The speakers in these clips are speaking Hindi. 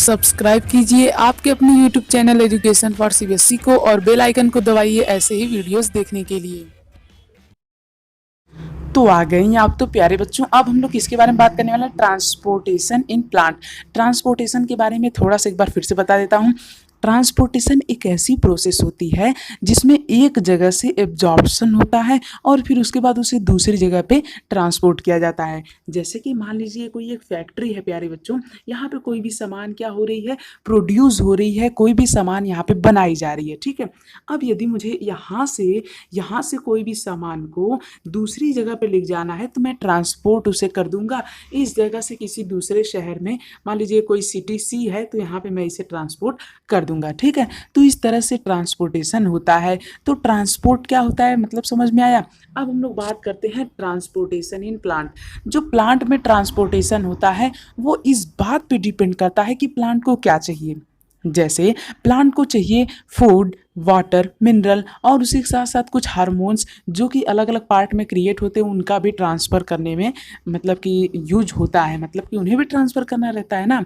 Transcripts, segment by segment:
सब्सक्राइब कीजिए आपके अपने YouTube channel education for CBSE को और बेल आइकन को दबाइए ऐसे ही वीडियोस देखने के लिए। तो आ गए हैं आप तो प्यारे बच्चों। अब हम लोग किसके बारे में बात करने वाले हैं? Transportation in plant. ट्रांसपोर्टेशन के बारे में थोड़ा सा एक बार फिर से बता देता हूँ। ट्रांसपोर्टेशन एक ऐसी प्रोसेस होती है जिसमें एक जगह से एब्जॉर्प्शन होता है और फिर उसके बाद उसे दूसरी जगह पे ट्रांसपोर्ट किया जाता है। जैसे कि मान लीजिए कोई एक फैक्ट्री है प्यारे बच्चों, यहाँ पे कोई भी सामान क्या हो रही है, प्रोड्यूस हो रही है, कोई भी सामान यहाँ पे बनाई जा रही है। ठीक है, अब यदि मुझे यहाँ से कोई भी सामान को दूसरी जगह पे ले जाना है तो मैं ट्रांसपोर्ट उसे कर दूंगा इस जगह से किसी दूसरे शहर में। मान लीजिए कोई सिटी सी है तो यहाँ पे मैं इसे ट्रांसपोर्ट कर दूंगा। ठीक है, तो इस तरह से ट्रांसपोर्टेशन होता है। तो ट्रांसपोर्ट क्या होता है मतलब समझ में आया। अब हम लोग बात करते हैं ट्रांसपोर्टेशन इन प्लांट। जो प्लांट में ट्रांसपोर्टेशन होता है वो इस बात पे डिपेंड करता है कि प्लांट को क्या चाहिए। जैसे प्लांट को चाहिए फूड, वाटर, मिनरल और उसी के साथ साथ कुछ हार्मोन्स जो कि अलग अलग पार्ट में क्रिएट होते हैं, उनका भी ट्रांसफ़र करने में मतलब कि यूज होता है, मतलब कि उन्हें भी ट्रांसफ़र करना रहता है ना।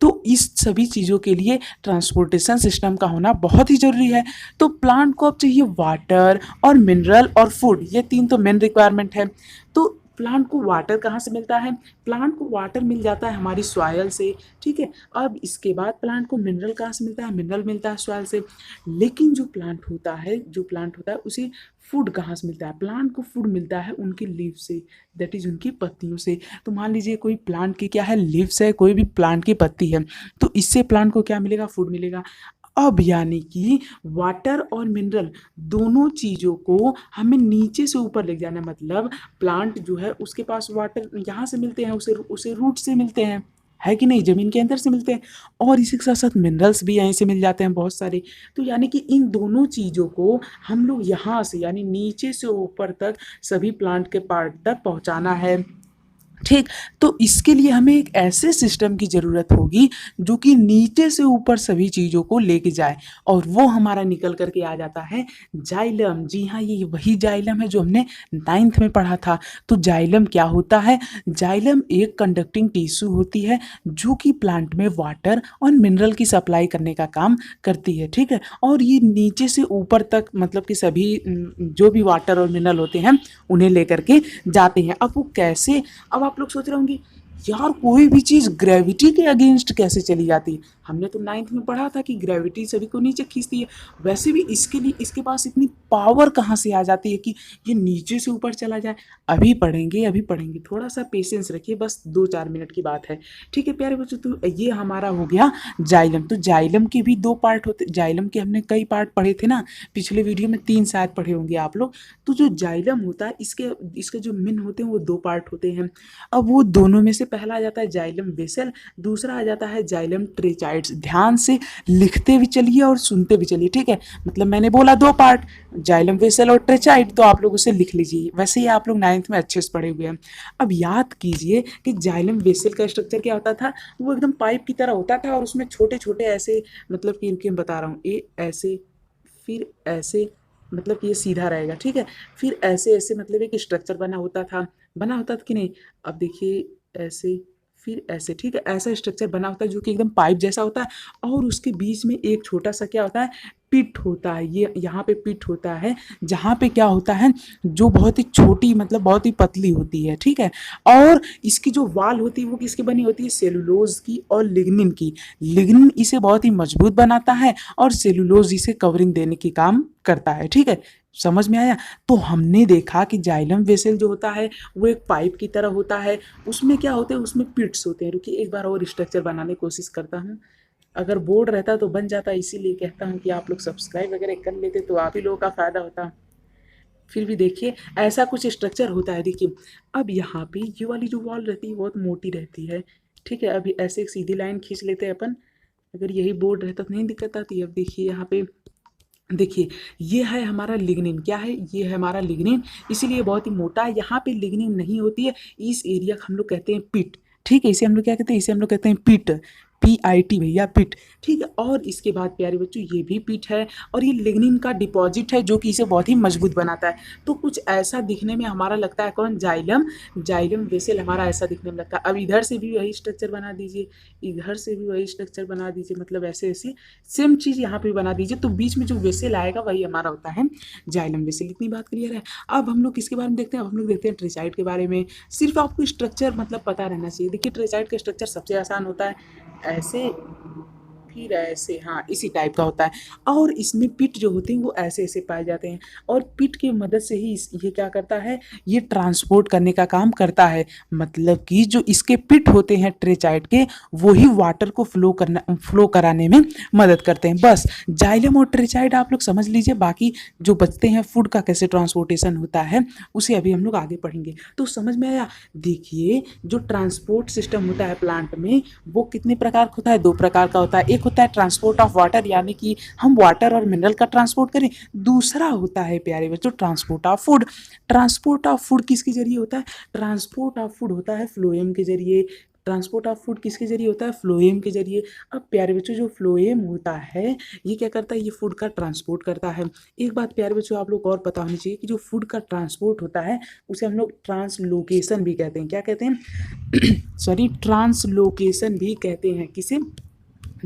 तो इस सभी चीज़ों के लिए ट्रांसपोर्टेशन सिस्टम का होना बहुत ही ज़रूरी है। तो प्लांट को अब चाहिए वाटर और मिनरल और फूड, ये तीन तो मेन रिक्वायरमेंट है। तो प्लांट को वाटर कहाँ से मिलता है? प्लांट को वाटर मिल जाता है हमारी सॉयल से। ठीक है, अब इसके बाद प्लांट को मिनरल कहाँ से मिलता है? मिनरल मिलता है सॉयल से। लेकिन जो प्लांट होता है उसे फूड कहाँ से मिलता है? प्लांट को फूड मिलता है उनकी लीव से, दैट इज उनकी पत्तियों से। तो मान लीजिए कोई प्लांट की क्या है, लीव्स है, कोई भी प्लांट की पत्ती है, तो इससे प्लांट को क्या मिलेगा? फूड मिलेगा। अब यानी कि वाटर और मिनरल दोनों चीज़ों को हमें नीचे से ऊपर ले जाना है। मतलब प्लांट जो है उसके पास वाटर यहाँ से मिलते हैं, उसे रूट से मिलते हैं, है कि नहीं, ज़मीन के अंदर से मिलते हैं, और इसी के साथ साथ मिनरल्स भी यहीं से मिल जाते हैं बहुत सारे। तो यानी कि इन दोनों चीज़ों को हम लोग यहाँ से यानी नीचे से ऊपर तक सभी प्लांट के पार्ट तक पहुँचाना है। ठीक, तो इसके लिए हमें एक ऐसे सिस्टम की ज़रूरत होगी जो कि नीचे से ऊपर सभी चीज़ों को लेके जाए, और वो हमारा निकल करके आ जाता है जाइलम। जी हाँ, ये वही जाइलम है जो हमने 9th में पढ़ा था। तो जाइलम क्या होता है? जाइलम एक कंडक्टिंग टिश्यू होती है जो कि प्लांट में वाटर और मिनरल की सप्लाई करने का काम करती है। ठीक है, और ये नीचे से ऊपर तक मतलब कि सभी जो भी वाटर और मिनरल होते हैं उन्हें लेकर के जाते हैं। अब वो कैसे? अब आप लोग सोच रहे होंगे यार कोई भी चीज़ ग्रेविटी के अगेंस्ट कैसे चली जाती है? हमने तो 9th में पढ़ा था कि ग्रेविटी सभी को नीचे खींचती है। वैसे भी इसके लिए इसके पास इतनी पावर कहाँ से आ जाती है कि ये नीचे से ऊपर चला जाए? अभी पढ़ेंगे, थोड़ा सा पेशेंस रखिए, बस 2-4 मिनट की बात है। ठीक है प्यारे बच्चों, तो ये हमारा हो गया जाइलम। तो जाइलम के भी 2 पार्ट होते, जाइलम के हमने कई पार्ट पढ़े थे ना, पिछले वीडियो में 3 शायद पढ़े होंगे आप लोग। तो जो जाइलम होता है इसके जो मिन होते हैं वो 2 पार्ट होते हैं। अब वो दोनों में से पहला आ जाता है जाइलम वेसल, दूसरा आ जाता है जाइलम ट्रेचाइड्स। ध्यान से लिखते भी चलिए और सुनते भी चलिए। ठीक है, मतलब मैंने बोला 2 पार्ट, जाइलम वेसल और ट्रेचाइड, तो आप लोग उसे लिख लीजिए। वैसे ही आप लोग 9th में अच्छे से पढ़े हुए हैं। अब याद कीजिए कि जाइलम वेसल का स्ट्रक्चर क्या होता था? वो एकदम पाइप की तरह होता था और उसमें छोटे छोटे ऐसे, मतलब कि इनके मैं बता रहा हूँ, ये ऐसे, फिर ऐसे, मतलब कि ये सीधा रहेगा। ठीक है, फिर ऐसे ऐसे, मतलब एक स्ट्रक्चर बना होता था कि नहीं? अब देखिए ऐसे, फिर ऐसे। ठीक है, ऐसा स्ट्रक्चर बना होता है जो कि एकदम पाइप जैसा होता है, और उसके बीच में एक छोटा सा क्या होता है? पिट होता है। ये यहाँ पे पिट होता है जहाँ पे क्या होता है, जो बहुत ही छोटी मतलब बहुत ही पतली होती है। ठीक है, और इसकी जो वाल होती है वो किसकी बनी होती है? सेलुलोज की और लिग्निन की। लिग्निन इसे बहुत ही मजबूत बनाता है और सेलुलोज इसे कवरिंग देने की काम करता है। ठीक है, समझ में आया? तो हमने देखा कि जाइलम वेसल जो होता है वो एक पाइप की तरह होता है। उसमें क्या होते हैं? उसमें पिट्स होते हैं। रुकिए एक बार और स्ट्रक्चर बनाने की कोशिश करता हूँ। अगर बोर्ड रहता तो बन जाता, इसीलिए कहता हूँ कि आप लोग सब्सक्राइब वगैरह कर लेते तो आप ही लोगों का फ़ायदा होता। फिर भी देखिए ऐसा कुछ स्ट्रक्चर होता है। देखिए अब यहाँ पे ये वाली जो वॉल रहती है बहुत मोटी रहती है। ठीक है, अभी ऐसे एक सीधी लाइन खींच लेते हैं अपन। अगर यही बोर्ड रहता तो नहीं दिक्कत आती। अब देखिए यहाँ पे, देखिए ये है हमारा लिग्निन। क्या है? ये है हमारा लिग्निन, इसीलिए बहुत ही मोटा है। यहाँ पे लिग्निन नहीं होती है, इस एरिया को हम लोग कहते हैं पिट। ठीक है, इसे हम लोग क्या कहते हैं? इसे हम लोग कहते हैं पिट। PIT भैया, पिट, ठीक है। और इसके बाद प्यारे बच्चों ये भी पिट है और ये लिग्निन का डिपॉजिट है जो कि इसे बहुत ही मजबूत बनाता है। तो कुछ ऐसा दिखने में हमारा लगता है, कौन, जाइलम, जाइलम वेसल हमारा ऐसा दिखने में लगता है। अब इधर से भी वही स्ट्रक्चर बना दीजिए, इधर से भी वही स्ट्रक्चर बना दीजिए, मतलब ऐसे ऐसे सेम चीज़ यहाँ पे बना दीजिए। तो बीच में जो वेसल आएगा वही हमारा होता है जाइलम वेसल। इतनी बात क्लियर है। अब हम लोग किसके बारे में देखते हैं, अब हम लोग देखते हैं ट्रेसाइट के बारे में। सिर्फ आपको स्ट्रक्चर मतलब पता रहना चाहिए। देखिए ट्रेसाइट का स्ट्रक्चर सबसे आसान होता है, ऐसे फिर ऐसे, हाँ इसी टाइप का होता है। और इसमें पिट जो होते हैं वो ऐसे ऐसे पाए जाते हैं और पिट की मदद से ही ये क्या करता है, ये ट्रांसपोर्ट करने का काम करता है। मतलब कि जो इसके पिट होते हैं ट्रेचाइट के, वो ही वाटर को फ्लो कराने में मदद करते हैं। बस जाइलम और ट्रेचाइट आप लोग समझ लीजिए, बाकी जो बचते हैं फूड का कैसे ट्रांसपोर्टेशन होता है उसे अभी हम लोग आगे पढ़ेंगे। तो समझ में आया। देखिए जो ट्रांसपोर्ट सिस्टम होता है प्लांट में वो कितने प्रकार का होता है, दो प्रकार का होता है। एक होता है ट्रांसपोर्ट ऑफ वाटर, यानी कि हम वाटर और मिनरल का ट्रांसपोर्ट करें। दूसरा होता है प्यारे बच्चों transport of food. Transport of food किसके जरिए होता है, ट्रांसपोर्ट ऑफ फूड होता है फ्लोएम के जरिए। ट्रांसपोर्ट ऑफ फूड किसके जरिए होता है, फ्लोएम के जरिए। अब प्यारे बच्चों जो फ्लोएम होता है ये क्या करता है, ये फूड का ट्रांसपोर्ट करता है। एक बात प्यारे बच्चों आप लोग और पता होनी चाहिए कि जो फूड का ट्रांसपोर्ट होता है उसे हम लोग ट्रांसलोकेशन भी कहते हैं। क्या कहते हैं सॉरी, ट्रांसलोकेशन भी कहते हैं। किसे,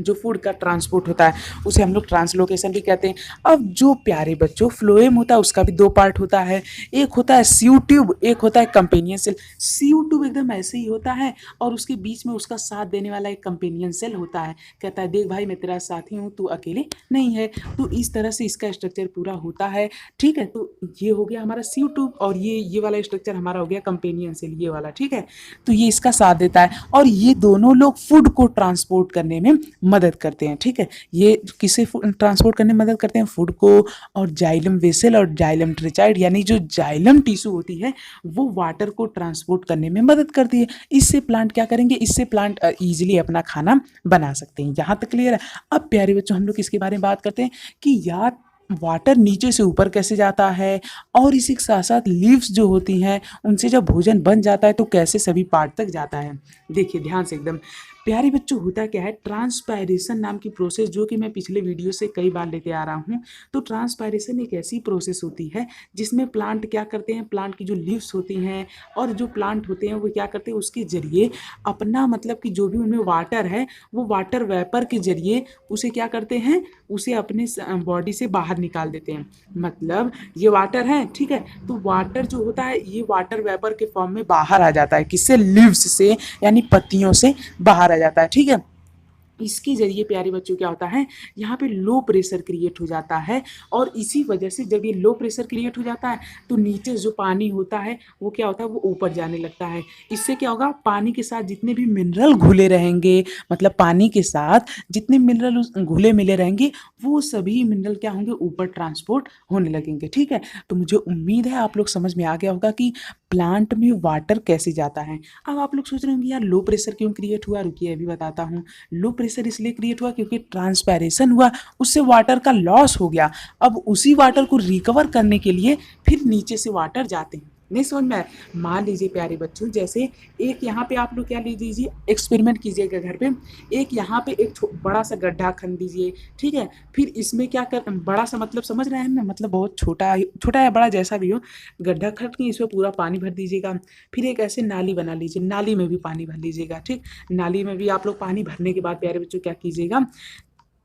जो फूड का ट्रांसपोर्ट होता है उसे हम लोग ट्रांसलोकेशन भी कहते हैं। अब जो प्यारे बच्चों फ्लोएम होता है उसका भी दो पार्ट होता है, एक होता है सीयू ट्यूब, एक होता है कंपेनियन सेल। सीयू ट्यूब एकदम ऐसे ही होता है और उसके बीच में उसका साथ देने वाला एक कंपेनियन सेल होता है, कहता है देख भाई मैं तेरा साथी हूँ, तू अकेले नहीं है। तो इस तरह से इसका स्ट्रक्चर पूरा होता है, ठीक है। तो ये हो गया हमारा सीयू ट्यूब और ये वाला स्ट्रक्चर हमारा हो गया कंपेनियन सेल, ये वाला, ठीक है। तो ये इसका साथ देता है और ये दोनों लोग फूड को ट्रांसपोर्ट करने में मदद करते हैं, ठीक है। ये किसे ट्रांसपोर्ट करने में मदद करते हैं, फूड को। और जाइलम वेसल और जाइलम ट्रेचाइड यानी जो जाइलम टिश्यू होती है वो वाटर को ट्रांसपोर्ट करने में मदद करती है। इससे प्लांट क्या करेंगे, इससे प्लांट इजीली अपना खाना बना सकते हैं। यहाँ तक क्लियर है। अब प्यारे बच्चों हम लोग इसके बारे में बात करते हैं कि यार वाटर नीचे से ऊपर कैसे जाता है और इसी के साथ साथ लीव्स जो होती हैं उनसे जब भोजन बन जाता है तो कैसे सभी पार्ट तक जाता है। देखिए ध्यान से एकदम प्यारे बच्चों, होता क्या है, ट्रांसपायरेशन नाम की प्रोसेस जो कि मैं पिछले वीडियो से कई बार लेते आ रहा हूँ। तो ट्रांसपायरेशन एक ऐसी प्रोसेस होती है जिसमें प्लांट क्या करते हैं, प्लांट की जो लीव्स होती हैं और जो प्लांट होते हैं वो क्या करते हैं, उसके जरिए अपना मतलब कि जो भी उनमें वाटर है वो वाटर वेपर के जरिए उसे क्या करते हैं, उसे अपने बॉडी से बाहर निकाल देते हैं। मतलब ये वाटर है, ठीक है, तो वाटर जो होता है ये वाटर वेपर के फॉर्म में बाहर आ जाता है, किससे, लीव्स से, यानी पत्तियों से बाहर आ जाता है, ठीक है। इसके जरिए प्यारे बच्चों क्या होता है, यहाँ पे लो प्रेशर क्रिएट हो जाता है और इसी वजह से जब ये लो प्रेशर क्रिएट हो जाता है तो नीचे जो पानी होता है वो क्या होता है, वो ऊपर जाने लगता है। इससे क्या होगा, पानी के साथ जितने भी मिनरल घुले रहेंगे, मतलब पानी के साथ जितने मिनरल घुले मिले रहेंगे वो सभी मिनरल क्या होंगे, ऊपर ट्रांसपोर्ट होने लगेंगे, ठीक है। तो मुझे उम्मीद है आप लोग समझ में आ गया होगा कि प्लांट में वाटर कैसे जाता है। अब आप लोग सोच रहे होंगे यार लो प्रेशर क्यों क्रिएट हुआ, रुकिए अभी बताता हूँ। लो प्रेशर इसलिए क्रिएट हुआ क्योंकि ट्रांसपैरेशन हुआ, उससे वाटर का लॉस हो गया। अब उसी वाटर को रिकवर करने के लिए फिर नीचे से वाटर जाते हैं। नहीं समझ में आया। मान लीजिए प्यारे बच्चों, जैसे एक यहाँ पे आप लोग क्या ले लीजिए, एक्सपेरिमेंट कीजिएगा घर पे। एक यहाँ पे एक बड़ा सा गड्ढा खन दीजिए, ठीक है। फिर इसमें क्या कर, बड़ा सा मतलब समझ रहे हैं ना, मतलब बहुत छोटा छोटा या बड़ा जैसा भी हो, गड्ढा खन के इसमें पूरा पानी भर दीजिएगा। फिर एक ऐसे नाली बना लीजिए, नाली में भी पानी भर लीजिएगा, ठीक। नाली में भी आप लोग पानी भरने के बाद प्यारे बच्चों क्या कीजिएगा,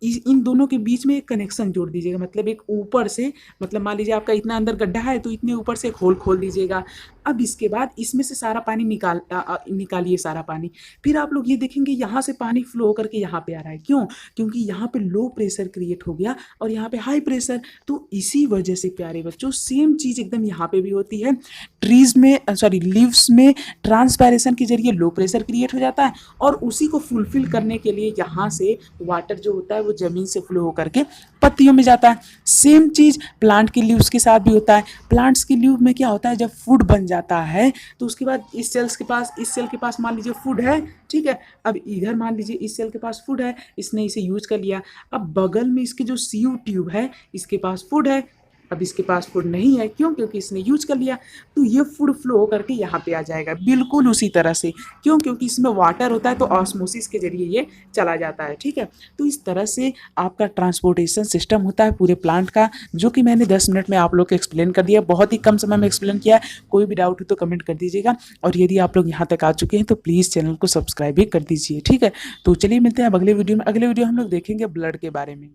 इन दोनों के बीच में एक कनेक्शन जोड़ दीजिएगा। मतलब एक ऊपर से, मतलब मान लीजिए आपका इतना अंदर गड्ढा है तो इतने ऊपर से एक होल खोल दीजिएगा। अब इसके बाद इसमें से सारा पानी निकालिए सारा पानी। फिर आप लोग ये देखेंगे यहाँ से पानी फ्लो करके यहाँ पे आ रहा है। क्यों, क्योंकि यहाँ पे लो प्रेशर क्रिएट हो गया और यहाँ पे हाई प्रेशर। तो इसी वजह से प्यारे बच्चों सेम चीज़ एकदम यहाँ पे भी होती है। ट्रीज में सॉरी लीव्स में ट्रांसपैरेशन के जरिए लो प्रेशर क्रिएट हो जाता है और उसी को फुलफिल करने के लिए यहाँ से वाटर जो होता है वो जमीन से फ्लो होकर के पत्तियों में जाता है। सेम चीज प्लांट की लीव्स के साथ भी होता है। प्लांट्स की लीव में क्या होता है, जब फूड बन जाता है तो उसके बाद इस सेल के पास मान लीजिए फूड है, ठीक है। अब इधर मान लीजिए इस सेल के पास फूड है, इसने इसे यूज कर लिया। अब बगल में इसके जो सीयू ट्यूब है इसके पास फूड है, अब इसके पास फूड नहीं है, क्यों? क्योंकि इसने यूज कर लिया, तो ये फूड फ्लो करके यहाँ पे आ जाएगा बिल्कुल उसी तरह से, क्यों? क्योंकि इसमें वाटर होता है तो ऑस्मोसिस के जरिए ये चला जाता है, ठीक है। तो इस तरह से आपका ट्रांसपोर्टेशन सिस्टम होता है पूरे प्लांट का, जो कि मैंने 10 मिनट में आप लोग को एक्सप्लेन कर दिया, बहुत ही कम समय में एक्सप्लेन किया है। कोई भी डाउट हो तो कमेंट कर दीजिएगा, और यदि आप लोग यहाँ तक आ चुके हैं तो प्लीज़ चैनल को सब्सक्राइब भी कर दीजिए, ठीक है। तो चलिए मिलते हैं अब अगले वीडियो में। अगले वीडियो हम लोग देखेंगे ब्लड के बारे में।